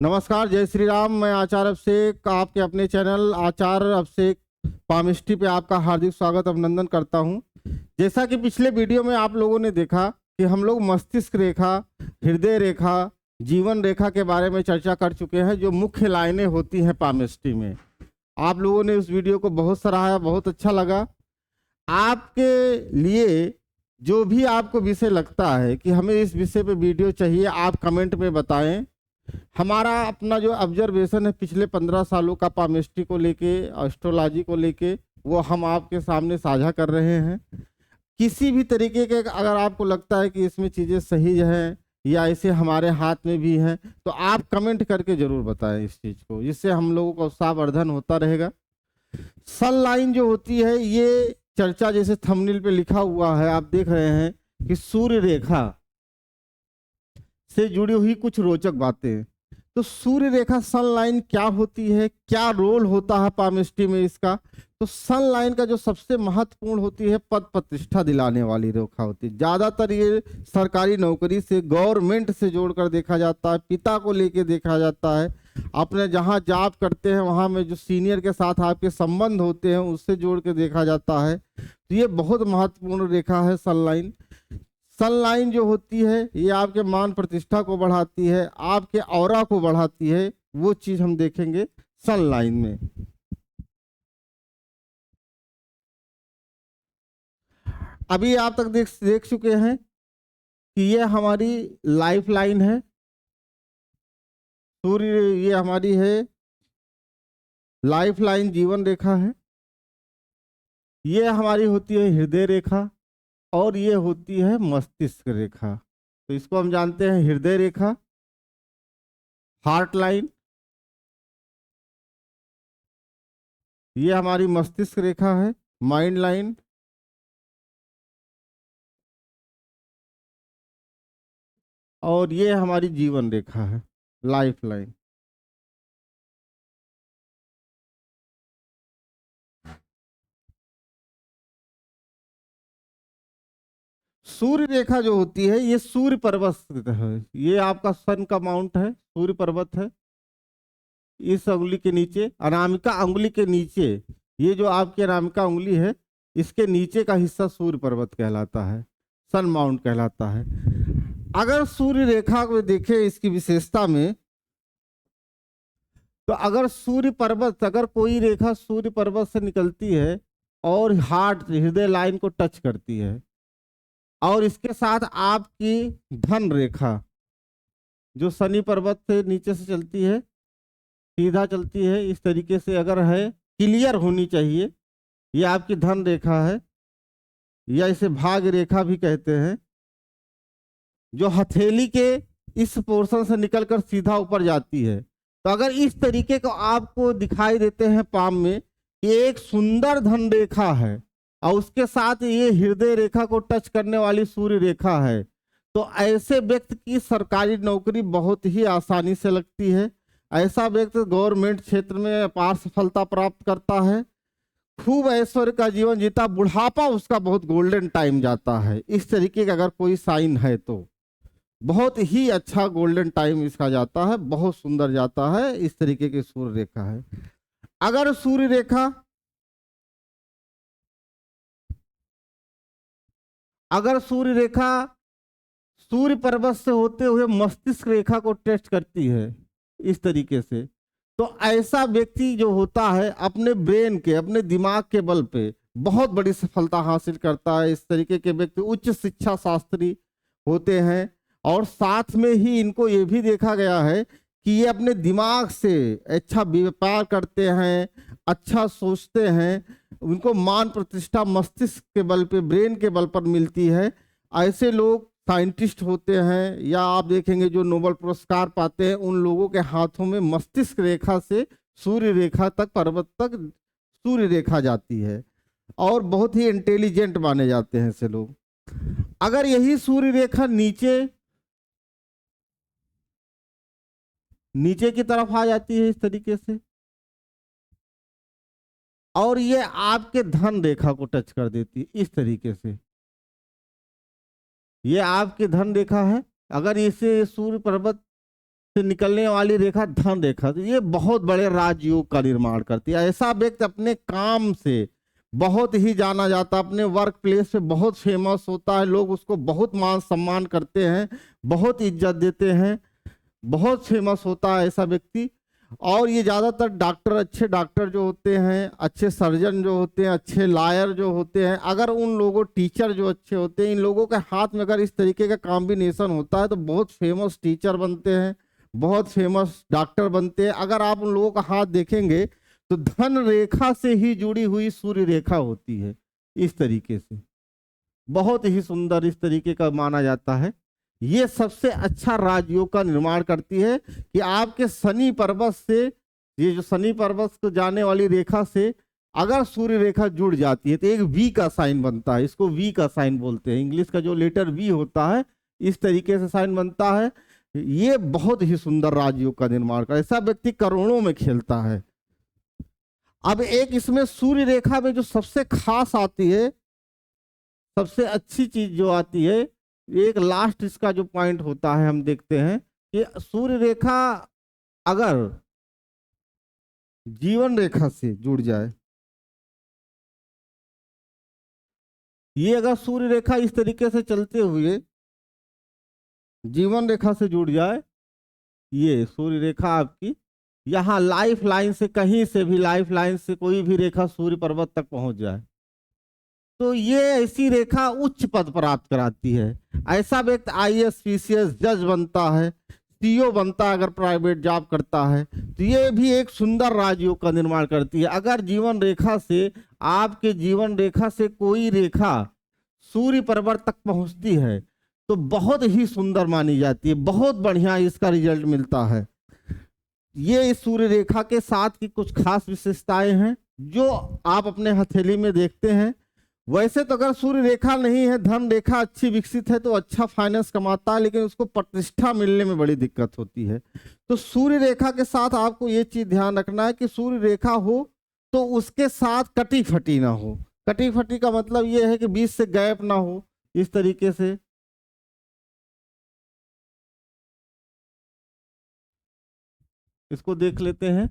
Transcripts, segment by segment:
नमस्कार, जय श्री राम। मैं आचार्य अभिषेक आपके अपने चैनल आचार्य अभिषेक पामिस्ट्री पे आपका हार्दिक स्वागत अभिनंदन करता हूं। जैसा कि पिछले वीडियो में आप लोगों ने देखा कि हम लोग मस्तिष्क रेखा, हृदय रेखा, जीवन रेखा के बारे में चर्चा कर चुके हैं, जो मुख्य लाइनें होती हैं पामिस्ट्री में। आप लोगों ने उस वीडियो को बहुत सराहा, बहुत अच्छा लगा। आपके लिए जो भी आपको विषय लगता है कि हमें इस विषय पे वीडियो चाहिए, आप कमेंट में बताएं। हमारा अपना जो ऑब्जर्वेशन है पिछले 15 सालों का पामिस्ट्री को लेके, एस्ट्रोलॉजी को लेके, वो हम आपके सामने साझा कर रहे हैं। किसी भी तरीके के अगर आपको लगता है कि इसमें चीज़ें सही हैं या ऐसे हमारे हाथ में भी हैं, तो आप कमेंट करके ज़रूर बताएं इस चीज़ को, जिससे हम लोगों का उत्साहवर्धन होता रहेगा। सन लाइन जो होती है, ये चर्चा जैसे थंबनेल पे लिखा हुआ है, आप देख रहे हैं कि सूर्य रेखा से जुड़ी हुई कुछ रोचक बातें। तो सूर्य रेखा सन लाइन क्या होती है, क्या रोल होता है पामिस्ट्री में इसका। तो सन लाइन का जो सबसे महत्वपूर्ण होती है, पद प्रतिष्ठा दिलाने वाली रेखा होती है। ज्यादातर ये सरकारी नौकरी से, गवर्नमेंट से जोड़कर देखा जाता है, पिता को लेके देखा जाता है, अपने जहाँ जॉब करते हैं वहाँ में जो सीनियर के साथ आपके संबंध होते हैं उससे जोड़ के देखा जाता है। तो ये बहुत महत्वपूर्ण रेखा है सन लाइन। सन लाइन जो होती है ये आपके मान प्रतिष्ठा को बढ़ाती है, आपके ऑरा को बढ़ाती है। वो चीज हम देखेंगे सन लाइन में। अभी आप तक देख चुके हैं कि ये हमारी लाइफ लाइन है। सूर्य ये हमारी है लाइफ लाइन, जीवन रेखा है। ये हमारी होती है हृदय रेखा और ये होती है मस्तिष्क रेखा। तो इसको हम जानते हैं हृदय रेखा, हार्ट लाइन। ये हमारी मस्तिष्क रेखा है, माइंड लाइन। और ये हमारी जीवन रेखा है, लाइफ लाइन। सूर्य रेखा जो होती है ये सूर्य पर्वत स्थित है। ये आपका सन का माउंट है, सूर्य पर्वत है। इस उंगली के नीचे, अनामिका उंगली के नीचे, ये जो आपकी अनामिका उंगली है, इसके नीचे का हिस्सा सूर्य पर्वत कहलाता है, सन माउंट कहलाता है। अगर सूर्य रेखा को देखें इसकी विशेषता में, तो अगर सूर्य पर्वत, अगर कोई रेखा सूर्य पर्वत से निकलती है और हार्ट, हृदय लाइन को टच करती है, और इसके साथ आपकी धन रेखा जो शनि पर्वत से नीचे से चलती है, सीधा चलती है, इस तरीके से अगर है, क्लियर होनी चाहिए। ये आपकी धन रेखा है, या इसे भाग्य रेखा भी कहते हैं, जो हथेली के इस पोर्शन से निकलकर सीधा ऊपर जाती है। तो अगर इस तरीके को आपको दिखाई देते हैं पाम में, ये एक सुंदर धन रेखा है और उसके साथ ये हृदय रेखा को टच करने वाली सूर्य रेखा है, तो ऐसे व्यक्ति की सरकारी नौकरी बहुत ही आसानी से लगती है। ऐसा व्यक्ति गवर्नमेंट क्षेत्र में अपार सफलता प्राप्त करता है, खूब ऐश्वर्य का जीवन जीता, बुढ़ापा उसका बहुत गोल्डन टाइम जाता है। इस तरीके का अगर कोई साइन है तो बहुत ही अच्छा गोल्डन टाइम इसका जाता है, बहुत सुंदर जाता है। इस तरीके की सूर्य रेखा है। अगर सूर्य रेखा, अगर सूर्य रेखा सूर्य पर्वत से होते हुए मस्तिष्क रेखा को टेस्ट करती है इस तरीके से, तो ऐसा व्यक्ति जो होता है अपने ब्रेन के, अपने दिमाग के बल पे बहुत बड़ी सफलता हासिल करता है। इस तरीके के व्यक्ति उच्च शिक्षा शास्त्री होते हैं। और साथ में ही इनको ये भी देखा गया है कि ये अपने दिमाग से अच्छा व्यापार करते हैं, अच्छा सोचते हैं, उनको मान प्रतिष्ठा मस्तिष्क के बल पे, ब्रेन के बल पर मिलती है। ऐसे लोग साइंटिस्ट होते हैं, या आप देखेंगे जो नोबेल पुरस्कार पाते हैं, उन लोगों के हाथों में मस्तिष्क रेखा से सूर्य रेखा तक, पर्वत तक सूर्य रेखा जाती है, और बहुत ही इंटेलिजेंट माने जाते हैं ऐसे लोग। अगर यही सूर्य रेखा नीचे की तरफ आ जाती है इस तरीके से, और ये आपके धन रेखा को टच कर देती है इस तरीके से, ये आपकी धन रेखा है। अगर इसे सूर्य पर्वत से निकलने वाली रेखा धन रेखा, तो ये बहुत बड़े राजयोग का निर्माण करती है। ऐसा व्यक्ति अपने काम से बहुत ही जाना जाता है, अपने वर्क प्लेस पे बहुत फेमस होता है, लोग उसको बहुत मान सम्मान करते हैं, बहुत इज्जत देते हैं, बहुत फेमस होता है ऐसा व्यक्ति। और ये ज़्यादातर डॉक्टर, अच्छे डॉक्टर जो होते हैं, अच्छे सर्जन जो होते हैं, अच्छे लायर जो होते हैं, अगर उन लोगों, टीचर जो अच्छे होते हैं, इन लोगों के हाथ में अगर इस तरीके का कॉम्बिनेशन होता है तो बहुत फेमस टीचर बनते हैं, बहुत फेमस डॉक्टर बनते हैं। अगर आप उन लोगों का हाथ देखेंगे तो धन रेखा से ही जुड़ी हुई सूर्य रेखा होती है, इस तरीके से बहुत ही सुंदर इस तरीके का माना जाता है। ये सबसे अच्छा राजयोग का निर्माण करती है कि आपके शनि पर्वत से, ये जो शनि पर्वत को जाने वाली रेखा से अगर सूर्य रेखा जुड़ जाती है तो एक वी का साइन बनता है, इसको वी का साइन बोलते हैं, इंग्लिश का जो लेटर वी होता है इस तरीके से साइन बनता है। ये बहुत ही सुंदर राजयोग का निर्माण कर, ऐसा व्यक्ति करोड़ों में खेलता है। अब एक इसमें सूर्य रेखा में जो सबसे खास आती है, सबसे अच्छी चीज जो आती है, एक लास्ट इसका जो पॉइंट होता है, हम देखते हैं कि सूर्य रेखा अगर जीवन रेखा से जुड़ जाए, ये अगर सूर्य रेखा इस तरीके से चलते हुए जीवन रेखा से जुड़ जाए, ये सूर्य रेखा आपकी यहाँ लाइफ लाइन से, कहीं से भी लाइफ लाइन से कोई भी रेखा सूर्य पर्वत तक पहुंच जाए तो ये ऐसी रेखा उच्च पद प्राप्त कराती है। ऐसा व्यक्ति आईएएस, पीसीएस, जज बनता है, सीईओ बनता है, अगर प्राइवेट जॉब करता है तो ये भी एक सुंदर राजयोग का निर्माण करती है। अगर जीवन रेखा से, आपके जीवन रेखा से कोई रेखा सूर्य पर्वत तक पहुंचती है तो बहुत ही सुंदर मानी जाती है, बहुत बढ़िया इसका रिजल्ट मिलता है। ये इस सूर्य रेखा के साथ की कुछ खास विशेषताएं हैं जो आप अपने हथेली में देखते हैं। वैसे तो अगर सूर्य रेखा नहीं है, धन रेखा अच्छी विकसित है तो अच्छा फाइनेंस कमाता है, लेकिन उसको प्रतिष्ठा मिलने में बड़ी दिक्कत होती है। तो सूर्य रेखा के साथ आपको ये चीज ध्यान रखना है कि सूर्य रेखा हो तो उसके साथ कटी फटी ना हो। कटी फटी का मतलब ये है कि बीच से गैप ना हो, इस तरीके से। इसको देख लेते हैं।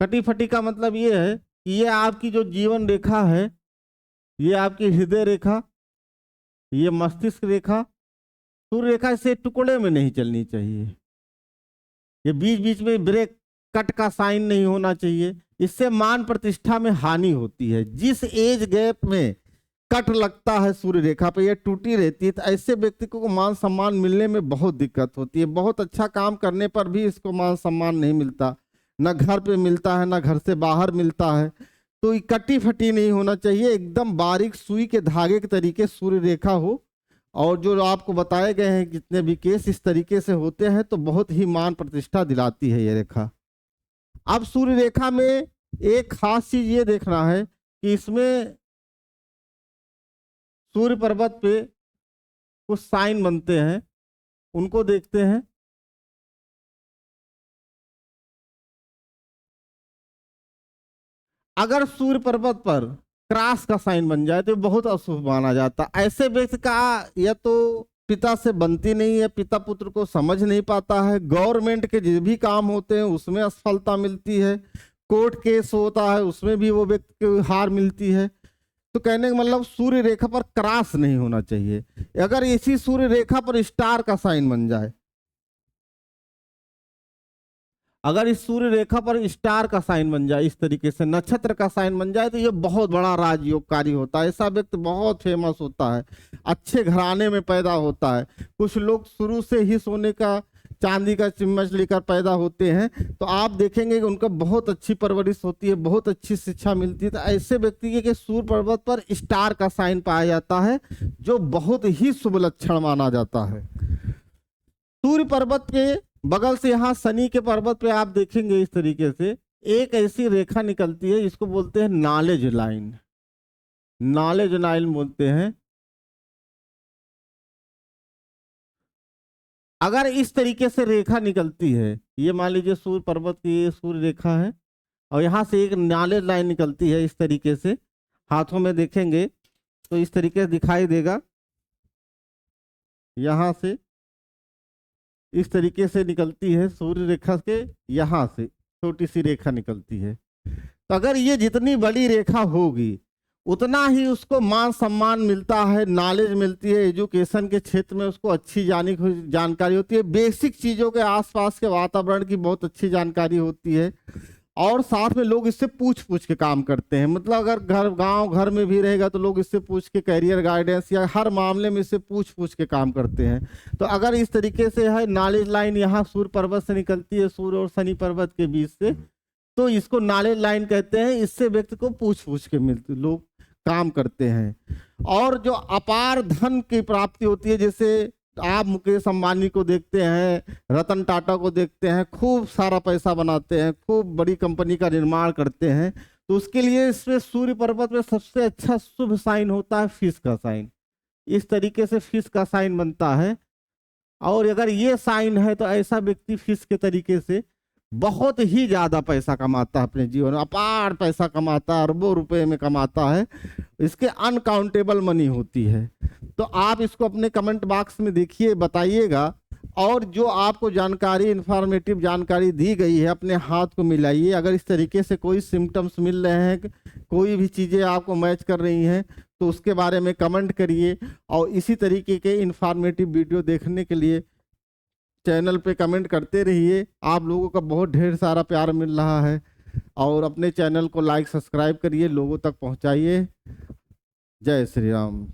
कटी फटी का मतलब ये है कि ये आपकी जो जीवन रेखा है, ये आपकी हृदय रेखा, ये मस्तिष्क रेखा, सूर्य रेखा से टुकड़े में नहीं चलनी चाहिए। ये बीच बीच में ब्रेक, कट का साइन नहीं होना चाहिए, इससे मान प्रतिष्ठा में हानि होती है। जिस एज गैप में कट लगता है सूर्य रेखा पे, ये टूटी रहती है, तो ऐसे व्यक्ति को मान सम्मान मिलने में बहुत दिक्कत होती है। बहुत अच्छा काम करने पर भी इसको मान सम्मान नहीं मिलता, न घर पे मिलता है, न घर से बाहर मिलता है। तो कटी फटी नहीं होना चाहिए, एकदम बारीक सुई के धागे के तरीके सूर्य रेखा हो। और जो आपको बताए गए हैं जितने भी केस इस तरीके से होते हैं तो बहुत ही मान प्रतिष्ठा दिलाती है ये रेखा। अब सूर्य रेखा में एक खास चीज ये देखना है कि इसमें सूर्य पर्वत पे कुछ साइन बनते हैं, उनको देखते हैं। अगर सूर्य पर्वत पर क्रॉस का साइन बन जाए तो बहुत अशुभ माना जाता। ऐसे व्यक्ति का या तो पिता से बनती नहीं है, पिता पुत्र को समझ नहीं पाता है, गवर्नमेंट के जो भी काम होते हैं उसमें असफलता मिलती है, कोर्ट केस होता है उसमें भी वो व्यक्ति को हार मिलती है। तो कहने का मतलब सूर्य रेखा पर क्रॉस नहीं होना चाहिए। अगर इसी सूर्य रेखा पर स्टार का साइन बन जाए, अगर इस सूर्य रेखा पर स्टार का साइन बन जाए, इस तरीके से नक्षत्र का साइन बन जाए, तो ये बहुत बड़ा राजयोगकारी होता है। ऐसा व्यक्ति बहुत फेमस होता है, अच्छे घराने में पैदा होता है। कुछ लोग शुरू से ही सोने का, चांदी का चम्मच लेकर पैदा होते हैं, तो आप देखेंगे कि उनका बहुत अच्छी परवरिश होती है, बहुत अच्छी शिक्षा मिलती है। तो ऐसे व्यक्ति के सूर्य पर्वत पर स्टार का साइन पाया जाता है, जो बहुत ही शुभ लक्षण माना जाता है। सूर्य पर्वत के बगल से यहाँ शनि के पर्वत पे आप देखेंगे इस तरीके से एक ऐसी रेखा निकलती है, इसको बोलते हैं नॉलेज लाइन। नॉलेज लाइन बोलते हैं। अगर इस तरीके से रेखा निकलती है, ये मान लीजिए सूर्य पर्वत की सूर्य रेखा है और यहाँ से एक नॉलेज लाइन निकलती है इस तरीके से, हाथों में देखेंगे तो इस तरीके से दिखाई देगा। यहाँ से इस तरीके से निकलती है, सूर्य रेखा के यहाँ से छोटी सी रेखा निकलती है। तो अगर ये जितनी बड़ी रेखा होगी उतना ही उसको मान सम्मान मिलता है, नॉलेज मिलती है, एजुकेशन के क्षेत्र में उसको अच्छी जानकारी होती है, बेसिक चीज़ों के आसपास के वातावरण की बहुत अच्छी जानकारी होती है। और साथ में लोग इससे पूछ पूछ के काम करते हैं, मतलब अगर गांव घर में भी रहेगा तो लोग इससे पूछ के कैरियर गाइडेंस या हर मामले में इससे पूछ पूछ के काम करते हैं। तो अगर इस तरीके से है नॉलेज लाइन यहाँ सूर्य पर्वत से निकलती है, सूर्य और शनि पर्वत के बीच से, तो इसको नॉलेज लाइन कहते हैं। इससे व्यक्ति को पूछ पूछ के मिलते लोग काम करते हैं। और जो अपार धन की प्राप्ति होती है, जैसे आप मुकेश अंबानी को देखते हैं, रतन टाटा को देखते हैं, खूब सारा पैसा बनाते हैं, खूब बड़ी कंपनी का निर्माण करते हैं, तो उसके लिए इसमें सूर्य पर्वत में सबसे अच्छा शुभ साइन होता है फिश का साइन। इस तरीके से फिश का साइन बनता है। और अगर ये साइन है तो ऐसा व्यक्ति फिश के तरीके से बहुत ही ज्यादा पैसा कमाता है, अपने जीवन में अपार पैसा कमाता है, अरबों रुपए में कमाता है, इसके अनकाउंटेबल मनी होती है। तो आप इसको अपने कमेंट बॉक्स में देखिए, बताइएगा। और जो आपको जानकारी, इंफॉर्मेटिव जानकारी दी गई है, अपने हाथ को मिलाइए। अगर इस तरीके से कोई सिम्टम्स मिल रहे हैं, कोई भी चीज़ें आपको मैच कर रही हैं, तो उसके बारे में कमेंट करिए। और इसी तरीके के इंफॉर्मेटिव वीडियो देखने के लिए चैनल पे कमेंट करते रहिए। आप लोगों का बहुत ढेर सारा प्यार मिल रहा है। और अपने चैनल को लाइक सब्सक्राइब करिए, लोगों तक पहुंचाइए। जय श्री राम।